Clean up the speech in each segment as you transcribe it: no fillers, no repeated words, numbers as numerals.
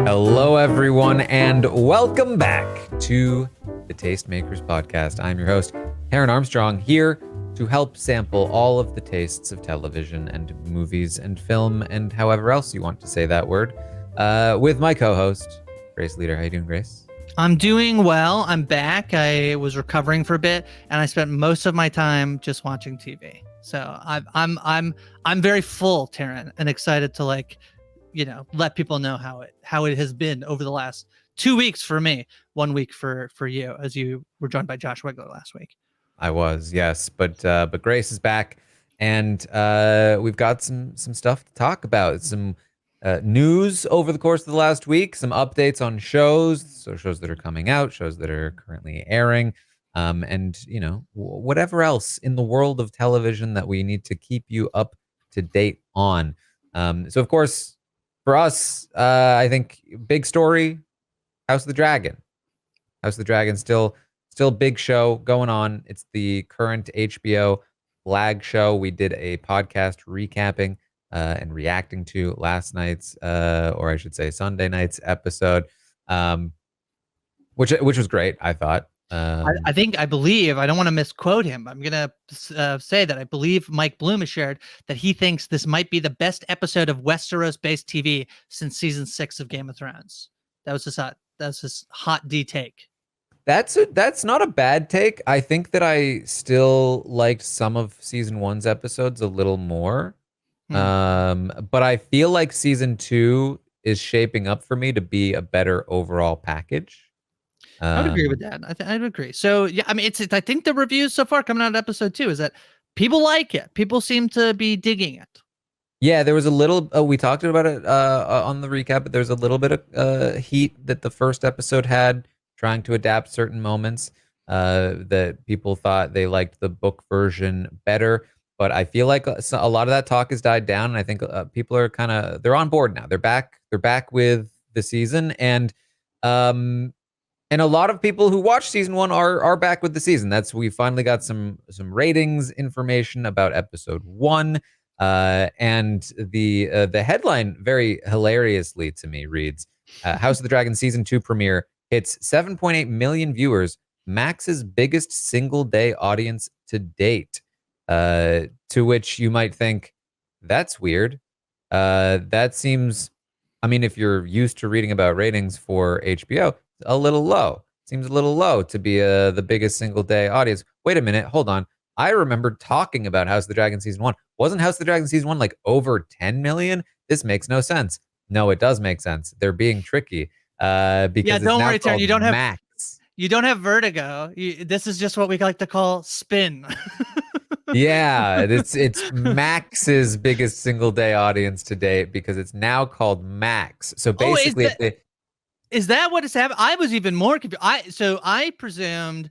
Hello, everyone, and welcome back to the Tastemakers podcast. I'm your host, Taran Armstrong, here to help sample all of the tastes of television and movies and film and however else you want to say that word, with my co-host, Grace Leeder. How you doing, Grace? I'm doing well. I'm back. I was recovering for a bit, and I spent most of my time just watching TV. So I'm very full, Taran, and excited to let people know how it has been over the last 2 weeks for me, 1 week for you, as you were joined by Josh Wigler last week. I was, yes, but Grace is back, and we've got some stuff to talk about. Some news over the course of the last week, some updates on shows, so shows that are coming out, shows that are currently airing, and whatever else in the world of television that we need to keep you up to date on. So of course, for us, I think big story, House of the Dragon. House of the Dragon still big show going on. It's the current HBO flag show. We did a podcast recapping and reacting to last night's, or I should say Sunday night's episode, which was great, I thought. I believe, I don't want to misquote him. I'm going to say that I believe Mike Bloom has shared that he thinks this might be the best episode of Westeros-based TV since season 6 of Game of Thrones. That was his hot D take. That's not a bad take. I think that I still liked some of season 1's episodes a little more. But I feel like season 2 is shaping up for me to be a better overall package. I would agree with that. I would agree. So yeah, I mean, I think the reviews so far coming out of episode 2 is that people like it. People seem to be digging it. Yeah, there was a little. We talked about it on the recap, but there's a little bit of heat that the first episode had, trying to adapt certain moments that people thought they liked the book version better. But I feel like a lot of that talk has died down, and I think people are they're on board now. They're back. They're back with the season, and a lot of people who watched season 1 are back with the season. We finally got some ratings information about episode 1, and the headline very hilariously to me reads, "House of the Dragon season 2 premiere hits 7.8 million viewers, Max's biggest single day audience to date." To which you might think, that's weird. That seems, I mean, if you're used to reading about ratings for HBO, a little low. Seems a little low to be the biggest single day audience. Wait a minute, hold on. I remember talking about House of the Dragon season 1. Wasn't House of the Dragon season 1 like over 10 million? This makes no sense. No, it does make sense. They're being tricky. Because yeah, don't worry, Taran. You don't have Max. You don't have vertigo. This is just what we like to call spin. Yeah, it's Max's biggest single day audience to date because it's now called Max. So basically, is that what is happening? I was even more confused. I presumed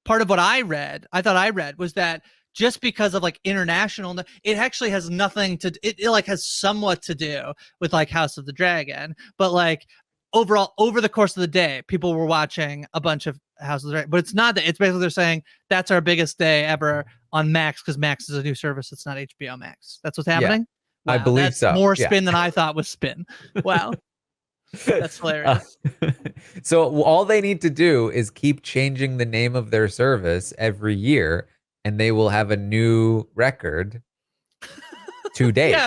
part of what I thought I read was that just because of like international, it actually has nothing to. It like has somewhat to do with like House of the Dragon, but like overall over the course of the day, people were watching a bunch of House of the Dragon. But it's not that. It's basically they're saying that's our biggest day ever on Max because Max is a new service. It's not HBO Max. That's what's happening. Yeah, wow, I believe that's so. More spin than I thought was spin. Wow. That's hilarious. So all they need to do is keep changing the name of their service every year, and they will have a new record to date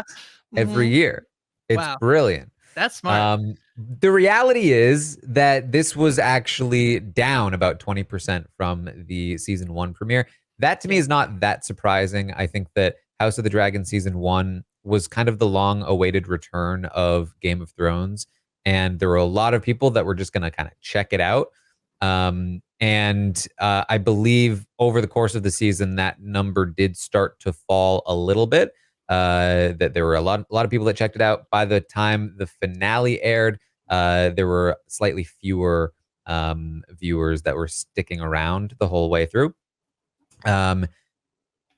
every year. It's brilliant. That's smart. The reality is that this was actually down about 20% from the season 1 premiere. That to me is not that surprising. I think that House of the Dragon season 1 was kind of the long-awaited return of Game of Thrones. And there were a lot of people that were just going to kind of check it out. And I believe over the course of the season, that number did start to fall a little bit. That there were a lot of people that checked it out. By the time the finale aired, there were slightly fewer viewers that were sticking around the whole way through.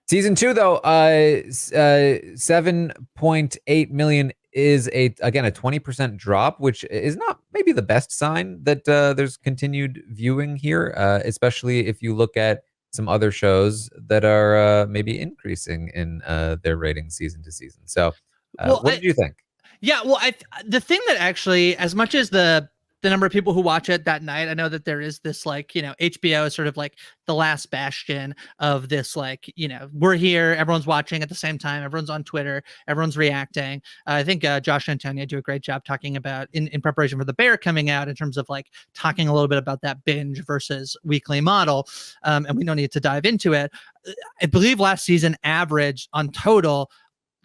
Season 2, though, 7.8 million is again a 20% drop, which is not maybe the best sign that there's continued viewing here, especially if you look at some other shows that are maybe increasing in their ratings season to season. So what did you think? Yeah, well, the thing that actually, as much as the number of people who watch it that night, I know that there is this like, HBO is sort of like the last bastion of this, like, we're here, everyone's watching at the same time, everyone's on Twitter, everyone's reacting. I think Josh and Antonia do a great job talking about in preparation for the Bear coming out, in terms of like talking a little bit about that binge versus weekly model, and we don't need to dive into it. I believe last season averaged on total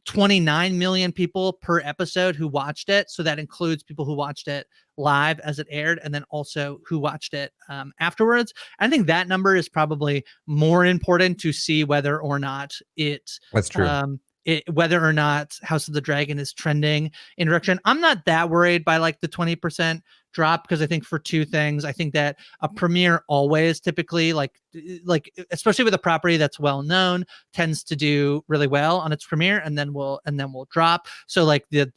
29 million people per episode who watched it. So that includes people who watched it live as it aired, and then also who watched it afterwards. I think that number is probably more important to see whether or not That's true. whether or not House of the Dragon is trending in direction. I'm not that worried by like the 20% drop, because I think for two things. I think that a premiere always typically like especially with a property that's well known, tends to do really well on its premiere, and then will drop. So like the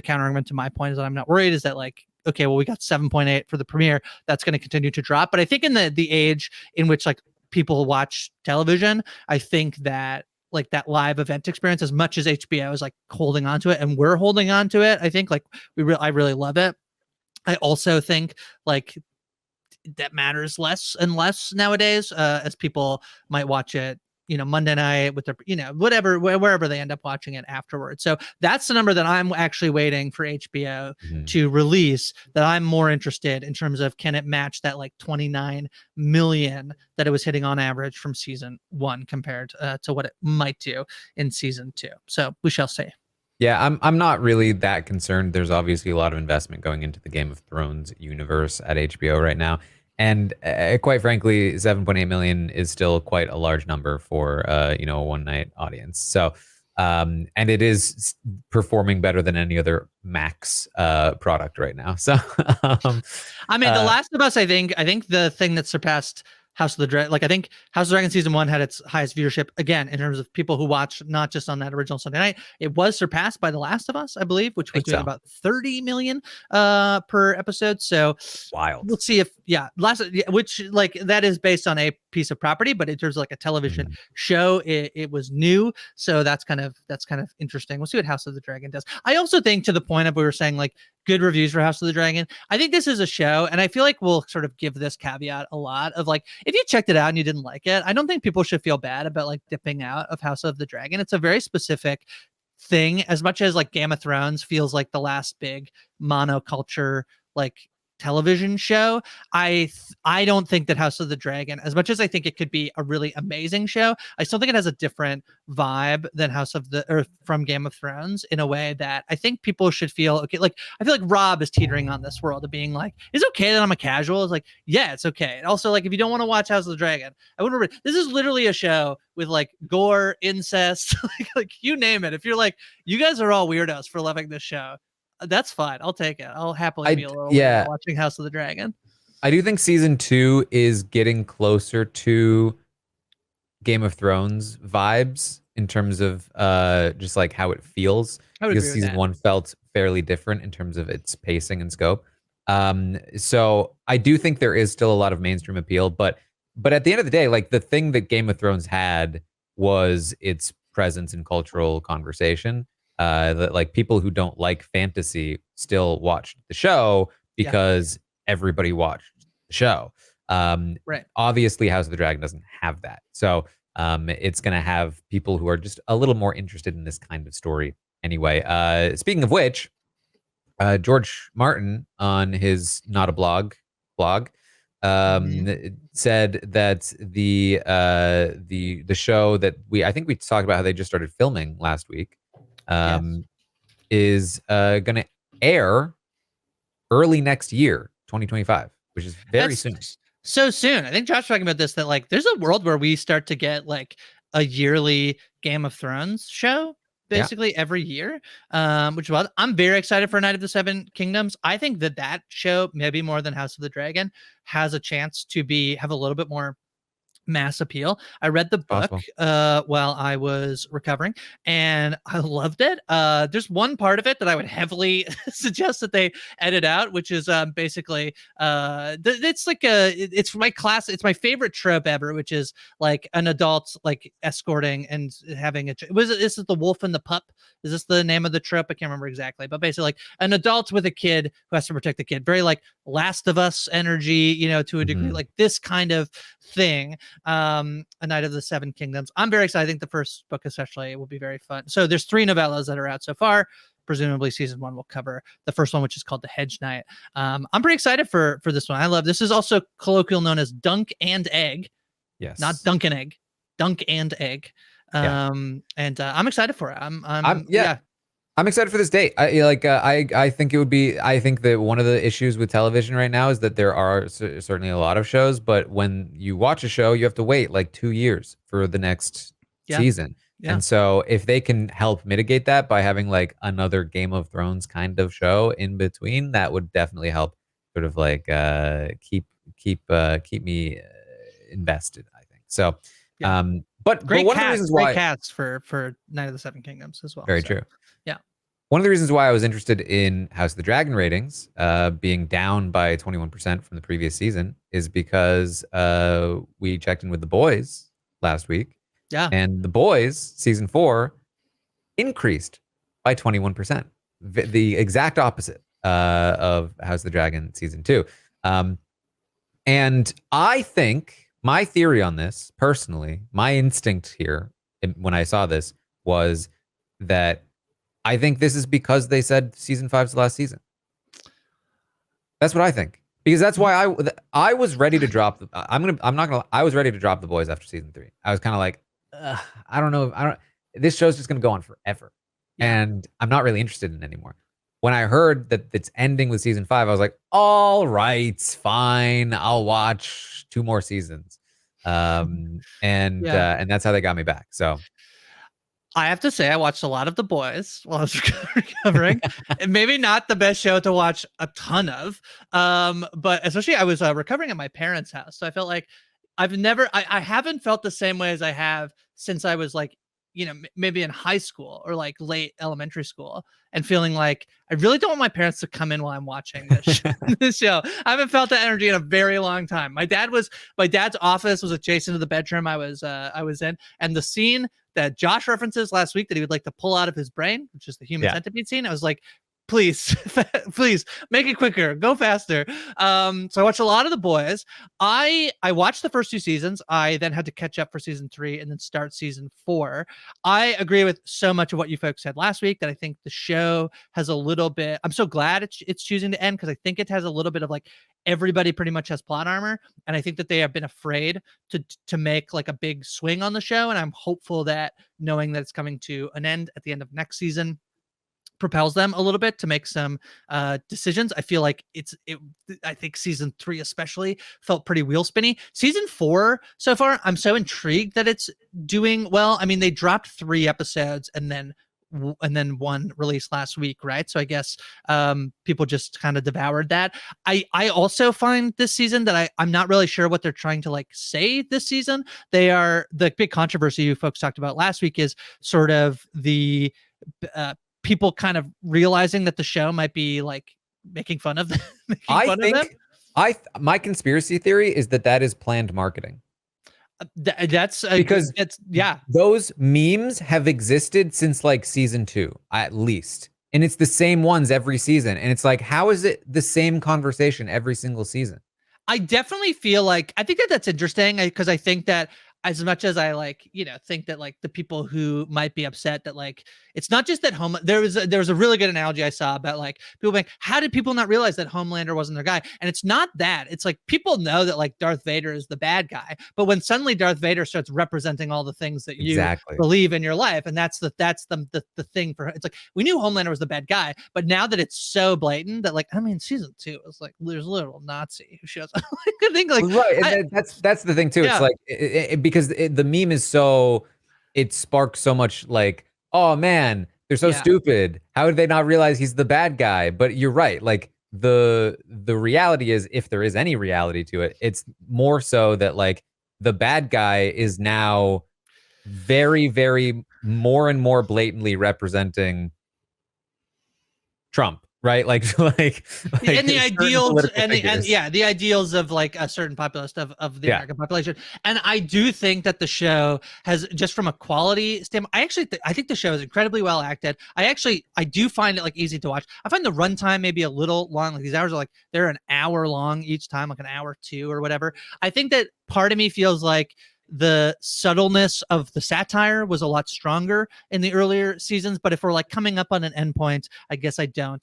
counter argument to my point is that I'm not worried, is that like, okay, well, we got 7.8 for the premiere, that's going to continue to drop. But I think in the age in which like people watch television, I think that like that live event experience, as much as HBO is like holding on to it and we're holding on to it, I think like I really love it. I also think like that matters less and less nowadays, as people might watch it, Monday night with their, whatever, wherever they end up watching it afterwards. So that's the number that I'm actually waiting for HBO to release, that I'm more interested in terms of, can it match that like 29 million that it was hitting on average from season 1 compared to what it might do in season 2. So we shall see. Yeah, I'm not really that concerned. There's obviously a lot of investment going into the Game of Thrones universe at HBO right now, and quite frankly, 7.8 million is still quite a large number for a one night audience. So, and it is performing better than any other Max product right now. So, I mean, The Last of Us, I think the thing that surpassed House of the Dragon, like I think House of the Dragon season 1 had its highest viewership again in terms of people who watched, not just on that original Sunday night. It was surpassed by The Last of Us, I believe, which was doing about 30 million per episode. So wild. We'll see if which like that is based on a piece of property, but in terms of like a television show, it was new. So that's kind of interesting. We'll see what House of the Dragon does. I also think, to the point of we were saying like good reviews for House of the Dragon, I think this is a show, and I feel like we'll sort of give this caveat a lot of like, if you checked it out and you didn't like it, I don't think people should feel bad about like dipping out of House of the Dragon. It's a very specific thing, as much as like Game of Thrones feels like the last big monoculture like television show. I don't think that House of the Dragon, as much as I think it could be a really amazing show, I still think it has a different vibe than from Game of Thrones, in a way that I think people should feel okay. Like I feel like Rob is teetering on this world of being like, it's okay that I'm a casual. It's like, yeah, it's okay. And also, like, if you don't want to watch House of the Dragon, I wouldn't. This is literally a show with like gore, incest, like you name it. If you're like, you guys are all weirdos for loving this show, that's fine. I'll take it. I'll happily be a little weird watching House of the Dragon. I do think season 2 is getting closer to Game of Thrones vibes in terms of just like how it feels, because season 1 felt fairly different in terms of its pacing and scope. So I do think there is still a lot of mainstream appeal, but at the end of the day, like the thing that Game of Thrones had was its presence in cultural conversation. That like people who don't like fantasy still watched the show because everybody watched the show. Right. Obviously, House of the Dragon doesn't have that. So it's going to have people who are just a little more interested in this kind of story anyway. Speaking of which, George Martin on his Not a Blog said that the show that I think we talked about how they just started filming last week is going to air early next year, 2025, which is very soon. So soon. I think Josh talking about this, that like there's a world where we start to get like a yearly Game of Thrones show basically every year, which was, I'm very excited for Night of the Seven Kingdoms. I think that show, maybe more than House of the Dragon, has a chance to have a little bit more mass appeal. I read the book Possible. while I was recovering, and I loved it. There's one part of it that I would heavily suggest that they edit out, which is basically it's like it's my class. It's my favorite trope ever, which is like an adult like escorting and having a. This is the wolf and the pup? Is this the name of the trope? I can't remember exactly, but basically like an adult with a kid who has to protect the kid. Very like Last of Us energy, to a degree, like this kind of thing. A Knight of the Seven Kingdoms. I'm very excited. I think the first book especially will be very fun. So there's 3 novellas that are out so far. Presumably season 1 will cover the first one, which is called The Hedge Knight. I'm pretty excited for this one. I love this. Is also colloquial known as Dunk and Egg. Yes. Not Dunk and Egg. Dunk and Egg. And I'm excited for it. I'm excited for this date. I think it would be. I think that one of the issues with television right now is that there are certainly a lot of shows, but when you watch a show, you have to wait like 2 years for the next season. Yeah. And so if they can help mitigate that by having like another Game of Thrones kind of show in between, that would definitely help sort of like keep me invested, I think. So but great one cast, of the reasons why great cast for Knight of the Seven Kingdoms as well. Very true. Yeah. One of the reasons why I was interested in House of the Dragon ratings being down by 21% from the previous season is because we checked in with The Boys last week. Yeah. And The Boys season 4 increased by 21%. The exact opposite of House of the Dragon season 2. And I think my theory on this, personally, my instinct here when I saw this was that I think this is because they said season 5's the last season. That's what I think. Because that's why I was ready to drop. I was ready to drop The Boys after season 3. I was kind of like, I don't know. This show's just going to go on forever. Yeah. And I'm not really interested in it anymore. When I heard that it's ending with season 5, I was like, all right, fine. I'll watch 2 more seasons. And that's how they got me back. So I have to say, I watched a lot of The Boys while I was recovering. And maybe not the best show to watch a ton of, but especially I was recovering at my parents' house. So I felt like I haven't felt the same way as I have since I was like, maybe in high school or like late elementary school, and feeling like I really don't want my parents to come in while I'm watching this show. I haven't felt that energy in a very long time. My dad's office was adjacent to the bedroom I was in, and the scene that Josh references last week that he would like to pull out of his brain, which is the human centipede scene, I was like, please make it quicker, go faster. So I watched a lot of The Boys. I watched the first 2 seasons. I then had to catch up for season 3 and then start season 4. I agree with so much of what you folks said last week that I think the show has a little bit, I'm so glad it's choosing to end, because I think it has a little bit of like everybody pretty much has plot armor, and I think that they have been afraid to make like a big swing on the show, and I'm hopeful that knowing that it's coming to an end at the end of next season propels them a little bit to make some decisions. I feel like I think season 3 especially felt pretty wheel spinny. Season 4 so far, I'm so intrigued that it's doing well. I mean, they dropped 3 episodes and then 1 released last week, right? So I guess people just kind of devoured that. I also find this season that I'm not really sure what they're trying to like say this season. The big controversy you folks talked about last week is sort of the people kind of realizing that the show might be like making fun of them. My conspiracy theory is that is planned marketing. Because those memes have existed since like season 2 at least, and it's the same ones every season, and it's like, how is it the same conversation every single season? I definitely feel like, I think that's interesting, because I think that as much as I like, think that like the people who might be upset that like, it's not just that there was a really good analogy I saw about like people being, how did people not realize that Homelander wasn't their guy? And it's not that. It's like people know that like Darth Vader is the bad guy, but when suddenly Darth Vader starts representing all the things that you believe in your life, and that's the thing for it's like, we knew Homelander was the bad guy, but now that it's so blatant that like, I mean, season 2 is like, there's a little Nazi who shows up. I think like right, that's the thing too. Yeah. It's like because the meme is it sparks so much like, oh man, they're so stupid. How did they not realize he's the bad guy? But you're right. Like the reality is, if there is any reality to it, it's more so that like the bad guy is now very, very more and more blatantly representing Trump, right? Like And the certain ideals political and figures. yeah, the ideals of like a certain populace of the Yeah. American population. And I do think that the show has, just from a quality standpoint, I think the show is incredibly well acted. I do find it like easy to watch. I find the runtime maybe a little long. Like these hours are like they're an hour long each time, like an hour two or whatever. I think that part of me feels like the subtleness of the satire was a lot stronger in the earlier seasons, but if we're like coming up on an endpoint, I guess I don't.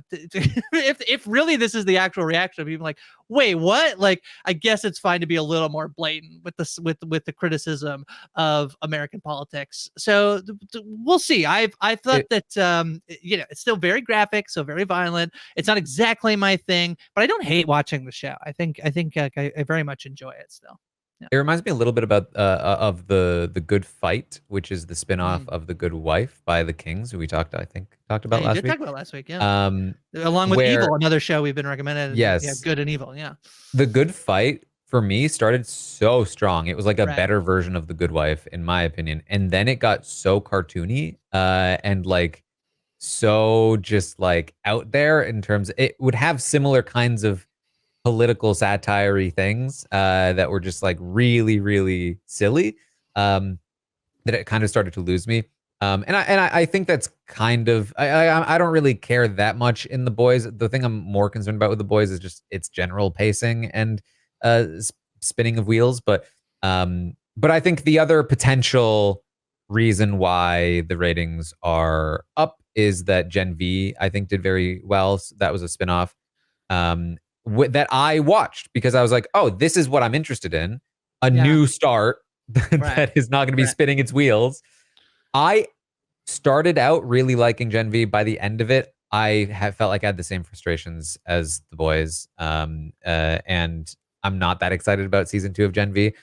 If really this is the actual reaction of people like, wait, what? Like, I guess it's fine to be a little more blatant with this with the criticism of American politics. So we'll see. I thought It, that it's still very graphic, so very violent. It's not exactly my thing, but I don't hate watching the show. I very much enjoy it still. Yeah. it reminds me a little bit about of the Good Fight, which is the spinoff Mm. of The Good Wife by the Kings, who we talked Yeah, about you last did talk week. about last week, yeah. Um, Along with where Evil, another show we've been recommended, and yeah, yes, Good and Evil, yeah. The Good Fight for me started so strong. It was like a Right. better version of The Good Wife, in my opinion. And then it got so cartoony, and like so just like out there in terms it would have similar kinds of political satire things that were just like really, really silly. Um, that it kind of started to lose me. I think that's kind of I don't really care that much in The Boys. The thing I'm more concerned about with The Boys is just its general pacing and spinning of wheels. But I think the other potential reason why the ratings are up is that Gen V I think did very well. That was a spinoff that I watched because I was like, oh, this is what I'm interested in. A Yeah. new start Right. that is not going to be Right. spinning its wheels. I started out really liking Gen V. By the end of it, I have felt like I had the same frustrations as The Boys, and I'm not that excited about season 2 of Gen V.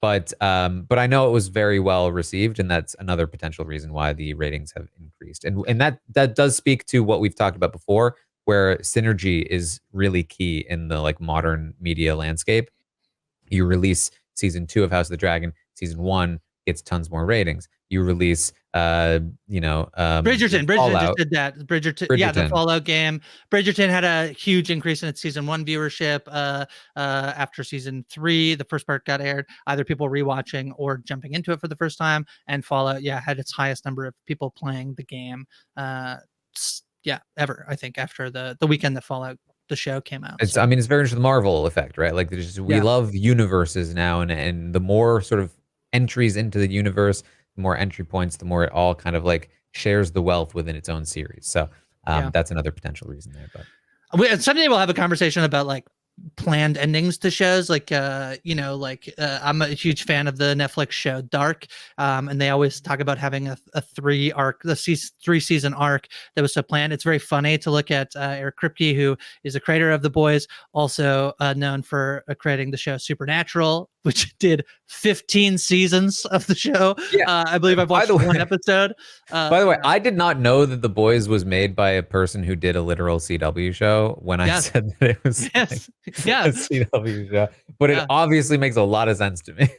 But I know it was very well received, and that's another potential reason why the ratings have increased. And that does speak to what we've talked about before, where synergy is really key in the like modern media landscape. You release season 2 of House of the Dragon, season 1 gets tons more ratings. You release Bridgerton just Fallout, did that. Bridgerton, yeah, the Bridgerton. Fallout game. Bridgerton had a huge increase in its season one viewership. After season three, the first part got aired. Either people rewatching or jumping into it for the first time. And Fallout, yeah, had its highest number of people playing the game. Yeah, ever. I think after the weekend that Fallout the show came out. It's So I mean it's very much the Marvel effect, right? Like we yeah, love universes now, and the more sort of entries into the universe, the more entry points, the more it all kind of like shares the wealth within its own series. So yeah. that's another potential reason there. But Someday we'll have a conversation about like planned endings to shows I'm a huge fan of the Netflix show Dark, and they always talk about having a three season arc that was so planned. It's very funny to look at Eric Kripke, who is a creator of The Boys, also known for creating the show Supernatural, which did 15 seasons of the show. yeah, I believe I've by watched the one way, episode. by the way, I did not know that The Boys was made by a person who did a literal CW show when I Yes, said that it was like yes, yeah, a CW show. But it yeah. obviously makes a lot of sense to me.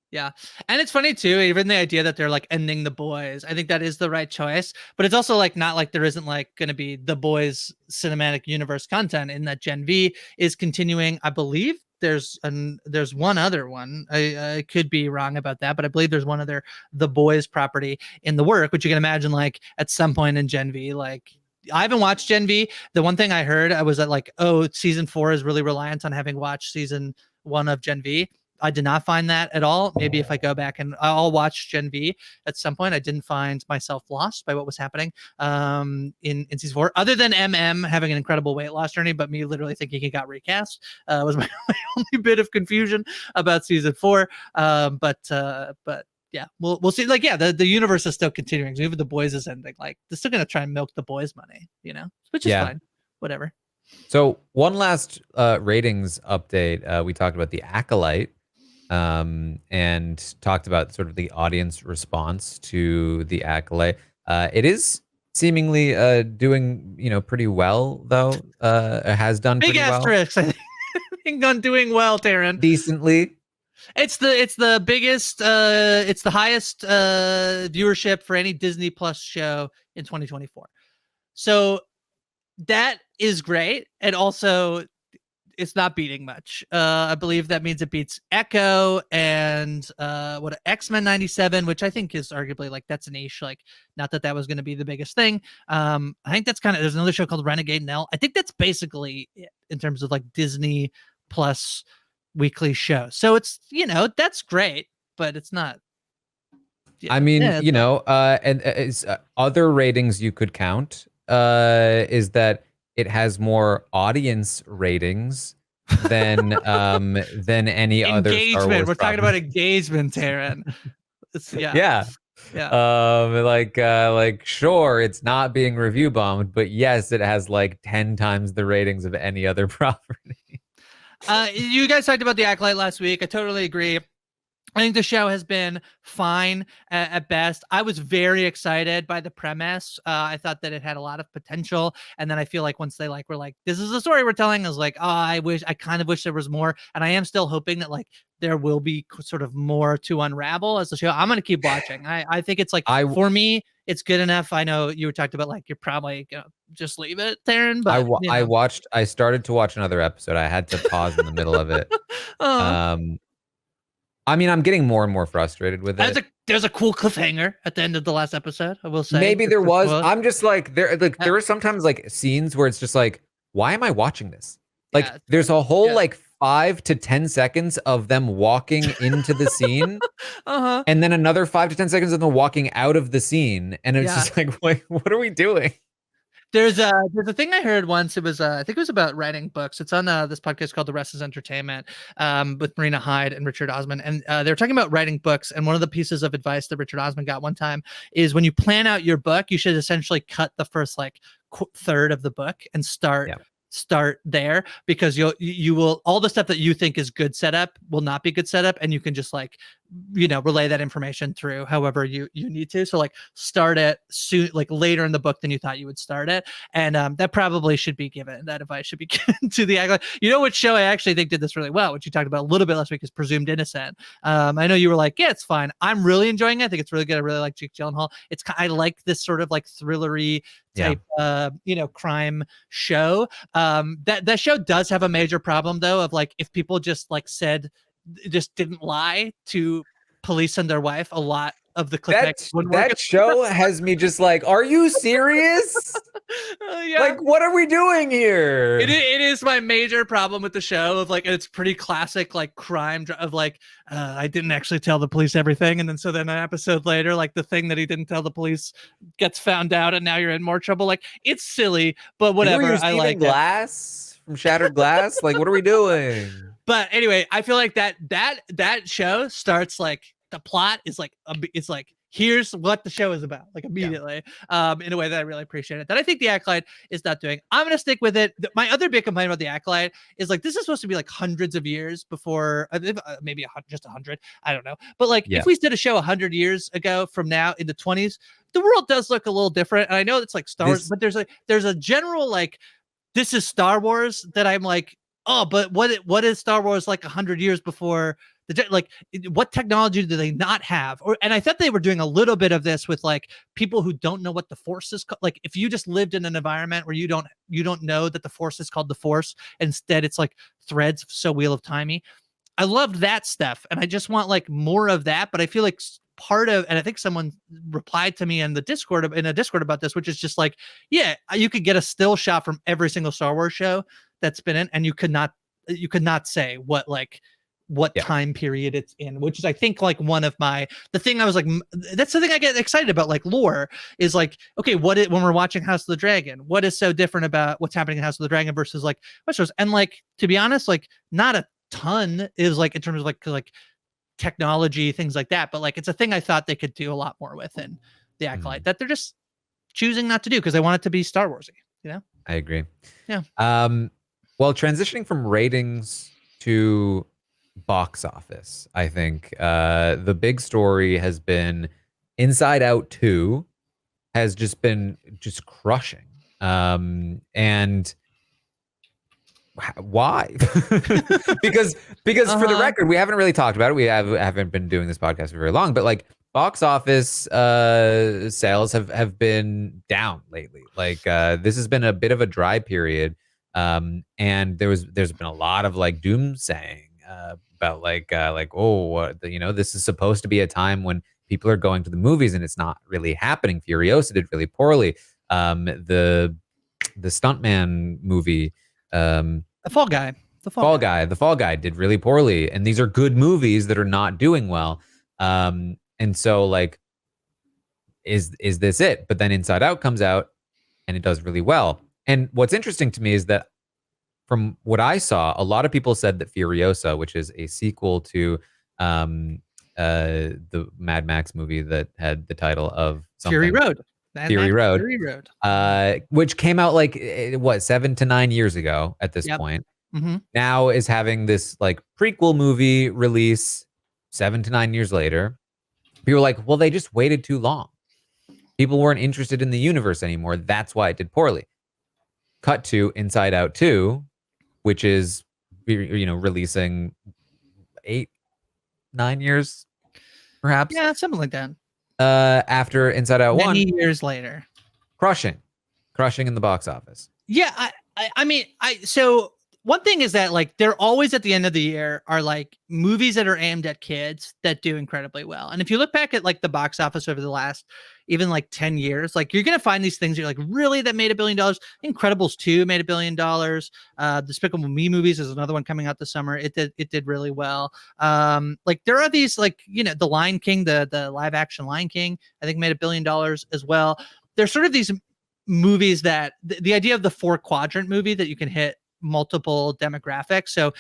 Yeah. And it's funny too, even the idea that they're like ending the boys. I think that is the right choice. But it's also like not like there isn't like going to be the boys cinematic universe content in that Gen V is continuing. I believe there's one other one. I could be wrong about that, but I believe there's one other the boys property in the work, which you can imagine like at some point in Gen V, like I haven't watched Gen V. The one thing I heard I was that like, oh, season 4 is really reliant on having watched season 1 of Gen V. I did not find that at all. Maybe if I go back and I'll watch Gen V at some point. I didn't find myself lost by what was happening in season 4, other than MM having an incredible weight loss journey, but me literally thinking he got recast was my only bit of confusion about season 4. But yeah, we'll see. Like, yeah, the universe is still continuing. So even the boys is ending. Like, they're still gonna try and milk the boys' money, which is Yeah. fine. Whatever. So one last ratings update. We talked about The Acolyte, and talked about sort of the audience response to The Acolyte. It is seemingly doing pretty well, though. It has done Big pretty well, asterisks. I think on doing well, Taran. decently. It's the biggest it's the highest viewership for any Disney Plus show in 2024. So that is great, and also it's not beating much. I believe that means it beats Echo and what X-Men 97, which I think is arguably like that's a niche. Like, not that that was going to be the biggest thing. I think that's kind of there's another show called Renegade Nell. I think that's basically it in terms of like Disney Plus weekly show. So it's that's great, but it's not. I mean, It's not. and other ratings you could count is that it has more audience ratings than any other Star Engagement. Wars We're talking about property. engagement, Taran. Yeah. Yeah. Yeah. Like sure, it's not being review bombed, but yes, it has like 10 times the ratings of any other property. You guys talked about the Acolyte last week. I totally agree. I think the show has been fine at best. I was very excited by the premise. I thought that it had a lot of potential, and then I feel like once they were like, "This is the story we're telling," I was like, "Oh, I kind of wish there was more." And I am still hoping that like there will be sort of more to unravel as the show. I'm gonna keep watching. I think it's like for me, it's good enough. I know you were talked about like you're probably gonna just leave it, Taryn, but I started to watch another episode. I had to pause in the middle of it. Um, I mean, I'm getting more and more frustrated with it. There's a cool cliffhanger at the end of the last episode, I will say. Maybe there was. I'm just like there are sometimes like scenes where it's just like, why am I watching this? Like there's a whole like 5 to 10 seconds of them walking into the scene. And then another 5 to 10 seconds of them walking out of the scene. And it's just like, wait, what are we doing? There's a thing I heard once. It was I think it was about writing books. It's on this podcast called The Rest is Entertainment with Marina Hyde and Richard Osman, and they were talking about writing books. And one of the pieces of advice that Richard Osman got one time is when you plan out your book, you should essentially cut the first like third of the book and start there, because you will all the stuff that you think is good setup will not be good setup, and you can just like relay that information through however you need to. So like start it soon, like later in the book than you thought you would start it. And that probably should be given, that advice should be given to the Acolyte. Which show I actually think did this really well, which you talked about a little bit last week, is Presumed Innocent. I know you were like, yeah, it's fine. I'm really enjoying it. I think it's really good. I really like Jake Gyllenhaal. I like this sort of like thrillery type crime show. That show does have a major problem though, of like if people just like just didn't lie to police and their wife, a lot of the that show has me just like, are you serious? Like, what are we doing here? It is my major problem with the show, of like, it's pretty classic like crime of like I didn't actually tell the police everything, and then an episode later, like the thing that he didn't tell the police gets found out, and now you're in more trouble. Like, it's silly, but whatever. I like Glass from Shattered Glass. Like, what are we doing? But anyway, I feel like that show starts like the plot is like it's like, here's what the show is about, like immediately, in a way that I really appreciate it. That I think the Acolyte is not doing. I'm gonna stick with it. My other big complaint about the Acolyte is like, this is supposed to be like hundreds of years before, maybe just 100. I don't know, but like if we did a show 100 years ago from now in the 20s, the world does look a little different. And I know it's like Star Wars, but there's a general like, this is Star Wars that I'm like, oh, but what is Star Wars like 100 years before like, what technology do they not have? And I thought they were doing a little bit of this with like people who don't know what the Force is called. Like if you just lived in an environment where you don't know that the Force is called the Force, instead it's like threads, so Wheel of Timey. I loved that stuff, and I just want like more of that. But I feel like part of, and I think someone replied to me in a Discord about this, which is just like, yeah, you could get a still shot from every single Star Wars show that's been in, and you could not say what time period it's in, which is, I think, like the thing I was like, that's the thing I get excited about, like lore, is like, okay, when we're watching House of the Dragon, what is so different about what's happening in House of the Dragon versus like Westeros? And like, to be honest, like not a ton is like in terms of like technology, things like that, but like it's a thing I thought they could do a lot more with in the Acolyte that they're just choosing not to do because they want it to be Star Warsy, I agree. Yeah. Well, transitioning from ratings to box office, I think the big story has been Inside Out 2 has just been crushing. And why? because for the record, we haven't really talked about it. We haven't been doing this podcast for very long, but like box office sales have been down lately. Like this has been a bit of a dry period, and there's been a lot of like doomsaying about like oh this is supposed to be a time when people are going to the movies and it's not really happening. Furiosa did really poorly. The stuntman movie. The Fall Guy. The Fall Guy did really poorly, and these are good movies that are not doing well. And so like, is this it? But then Inside Out comes out, and it does really well. And what's interesting to me is that from what I saw, a lot of people said that Furiosa, which is a sequel to the Mad Max movie that had the title of something. Fury Road. Fury Road, which came out like what 7 to 9 years ago at this point. Mm-hmm. Now is having this like prequel movie release 7 to 9 years later. People were like, well, they just waited too long. People weren't interested in the universe anymore. That's why it did poorly. Cut to Inside Out 2, which is releasing 8, 9 years, perhaps. Yeah, something like that. After Inside Out 1, many years later, crushing in the box office. Yeah, I mean, so one thing is that like they're always at the end of the year are like movies that are aimed at kids that do incredibly well. And if you look back at like the box office over the last even like 10 years, like you're gonna find these things you're like, really, that made $1 billion. Incredibles 2 made $1 billion. Despicable Me movies is another one coming out this summer. It did really well. Like there are these like The Lion King, the live action Lion King, I think made $1 billion as well. There's sort of these movies that the idea of the 4-quadrant movie that you can hit multiple demographics. So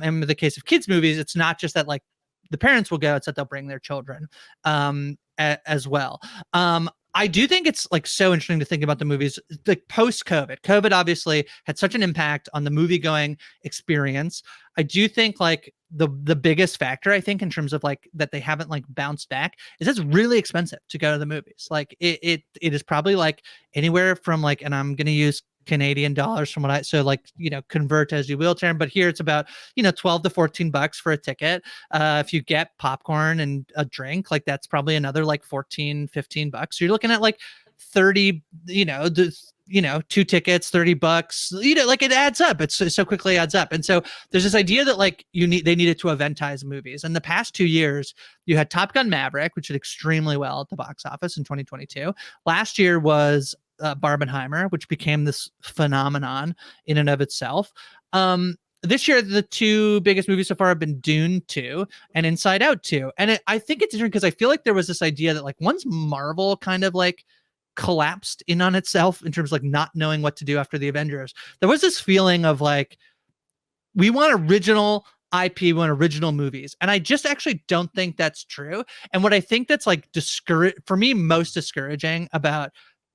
in the case of kids movies, it's not just that like the parents will go, it's that they'll bring their children as well. I do think it's like so interesting to think about the movies like post-COVID. COVID obviously had such an impact on the movie going experience. I do think like the biggest factor, I think, in terms of like that they haven't like bounced back is it's really expensive to go to the movies. Like it is probably like anywhere from like, and I'm going to use Canadian dollars from what convert as you will, Taran, but here it's about 12 to 14 bucks for a ticket. If you get popcorn and a drink, like that's probably another like 14, 15 bucks. So you're looking at like 30, 2 tickets, 30 bucks, like it adds up. It's so quickly adds up. And so there's this idea that like they needed to eventize movies. And the past 2 years, you had Top Gun Maverick, which did extremely well at the box office in 2022. Last year was Barbenheimer, which became this phenomenon in and of itself. This year, the 2 biggest movies so far have been Dune 2 and Inside Out 2. And I think it's interesting because I feel like there was this idea that like once Marvel kind of like collapsed in on itself in terms of like not knowing what to do after the Avengers, there was this feeling of like, we want original IP, we want original movies. And I just actually don't think that's true. And what I think that's like for me, most discouraging about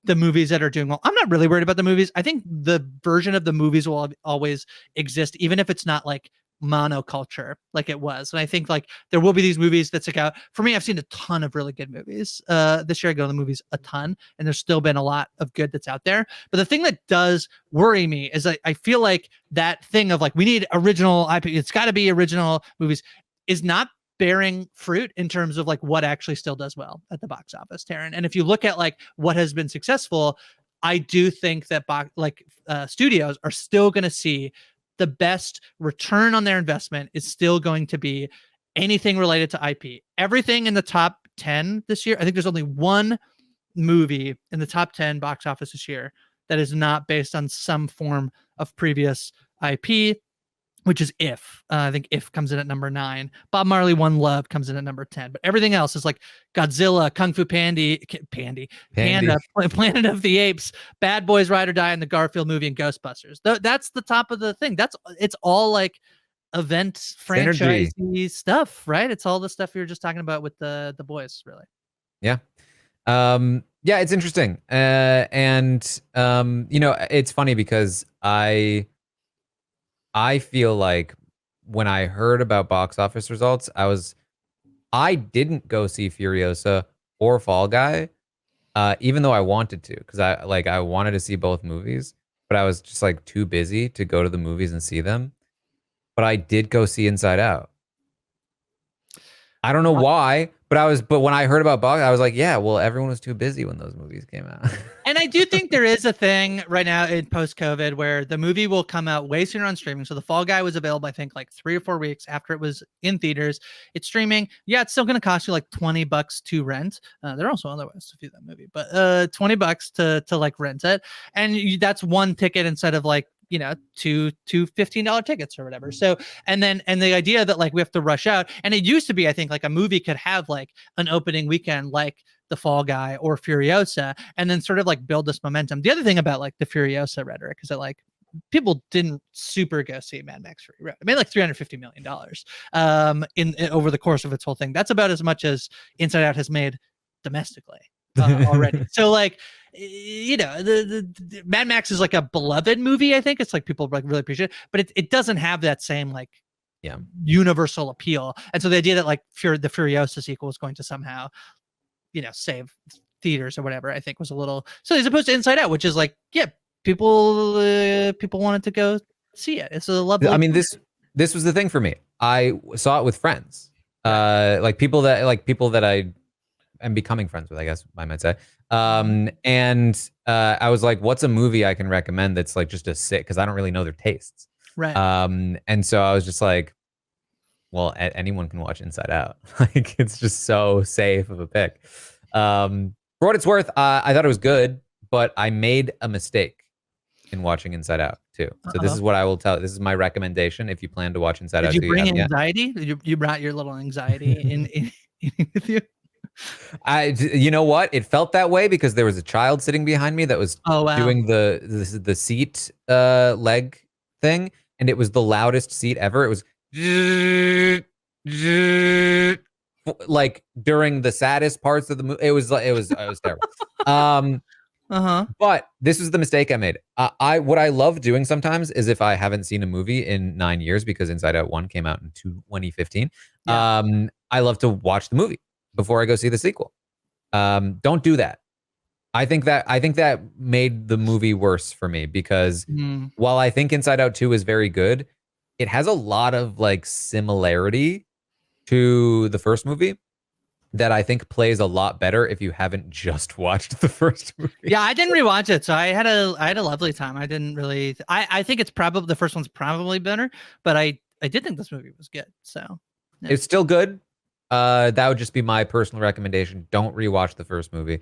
the movies that are doing well, I'm not really worried about the movies. I think the version of the movies will always exist, even if it's not like monoculture like it was. And I think like there will be these movies that stick out. For me, I've seen a ton of really good movies. This year I go to the movies a ton, and there's still been a lot of good that's out there. But the thing that does worry me is I feel like that thing of like, we need original IP, it's got to be original movies, is not bearing fruit in terms of like what actually still does well at the box office, Taran. And if you look at like what has been successful, I do think that studios are still going to see the best return on their investment is still going to be anything related to IP. Everything in the top 10 this year, I think there's only one movie in the top 10 box office this year that is not based on some form of previous IP, which is If. I think If comes in at number 9. Bob Marley One Love comes in at number 10. But everything else is like Godzilla, Kung Fu Panda, Planet of the Apes, Bad Boys, Ride or Die, and the Garfield movie, and Ghostbusters. That's the top of the thing. It's all like event franchise stuff, right? It's all the stuff you were just talking about with the boys, really. Yeah. Yeah, it's interesting. It's funny because I feel like when I heard about box office results, I didn't go see Furiosa or Fall Guy, even though I wanted to, because I wanted to see both movies. but I was just like too busy to go to the movies and see them. But I did go see Inside Out. I don't know why, but when I heard about Box, I was like, yeah, well, everyone was too busy when those movies came out. And I do think there is a thing right now in post-COVID where the movie will come out way sooner on streaming. So The Fall Guy was available, I think, like 3 or 4 weeks after it was in theaters. It's streaming. Yeah, it's still going to cost you like $20 to rent. There are also other ways to view that movie, but $20 to like rent it, and that's one ticket instead of like two $15 tickets or whatever. So and the idea that like we have to rush out, and it used to be I think like a movie could have like an opening weekend like The Fall Guy or Furiosa, and then sort of like build this momentum. The other thing about like the Furiosa rhetoric is that like people didn't super go see Mad Max Fury Road. It made like $350 million in over the course of its whole thing. That's about as much as Inside Out has made domestically already. So like the Mad Max is like a beloved movie. I think it's like people like really appreciate it, but it doesn't have that same like universal appeal. And so the idea that like the Furiosa sequel is going to somehow save theaters or whatever, I think was a little so as opposed to Inside Out, which is like people wanted to go see it. It's a lovely. I mean, this was the thing for me. I saw it with friends, like people that I am becoming friends with, I guess I might say. And I was like, what's a movie I can recommend that's like just a sit, because I don't really know their tastes. Right. And so I was just like, well, anyone can watch Inside Out. Like, it's just so safe of a pick. For what it's worth, I thought it was good, but I made a mistake in watching Inside Out too. So this is what I will tell. This is my recommendation if you plan to watch Inside Out. Did you bring anxiety? You brought your little anxiety in with you? You know what? It felt that way because there was a child sitting behind me that was doing the seat leg thing, and it was the loudest seat ever. It was like during the saddest parts of the movie. It was terrible. But this was the mistake I made. What I love doing sometimes is if I haven't seen a movie in 9 years, because Inside Out 1 came out in 2015. I love to watch the movie before I go see the sequel. Don't do that. I think that made the movie worse for me because while I think Inside Out 2 is very good, it has a lot of like similarity to the first movie that I think plays a lot better if you haven't just watched the first movie. Yeah, I didn't rewatch it, so I had a lovely time. I didn't really. I think it's probably the first one's probably better, but I did think this movie was good. So it's still good. That would just be my personal recommendation. Don't rewatch the first movie.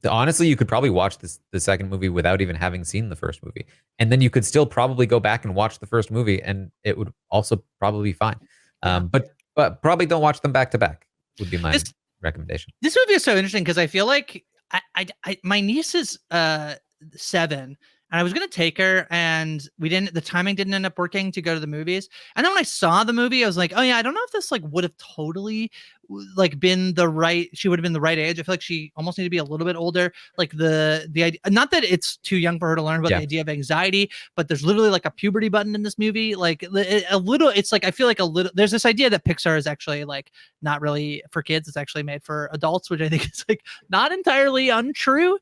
Honestly, you could probably watch the second movie without even having seen the first movie, and then you could still probably go back and watch the first movie, and it would also probably be fine. But probably don't watch them back to back. Would be my recommendation. This movie is so interesting because I feel like my niece is 7. And I was going to take her, and the timing didn't end up working to go to the movies. And then when I saw the movie, I was like, oh yeah, I don't know if this like would have totally like been she would have been the right age. I feel like she almost needed to be a little bit older. Like the idea, not that it's too young for her to learn about the idea of anxiety, but there's literally like a puberty button in this movie. Like a little, it's like, I feel like there's this idea that Pixar is actually like not really for kids. It's actually made for adults, which I think is like not entirely untrue.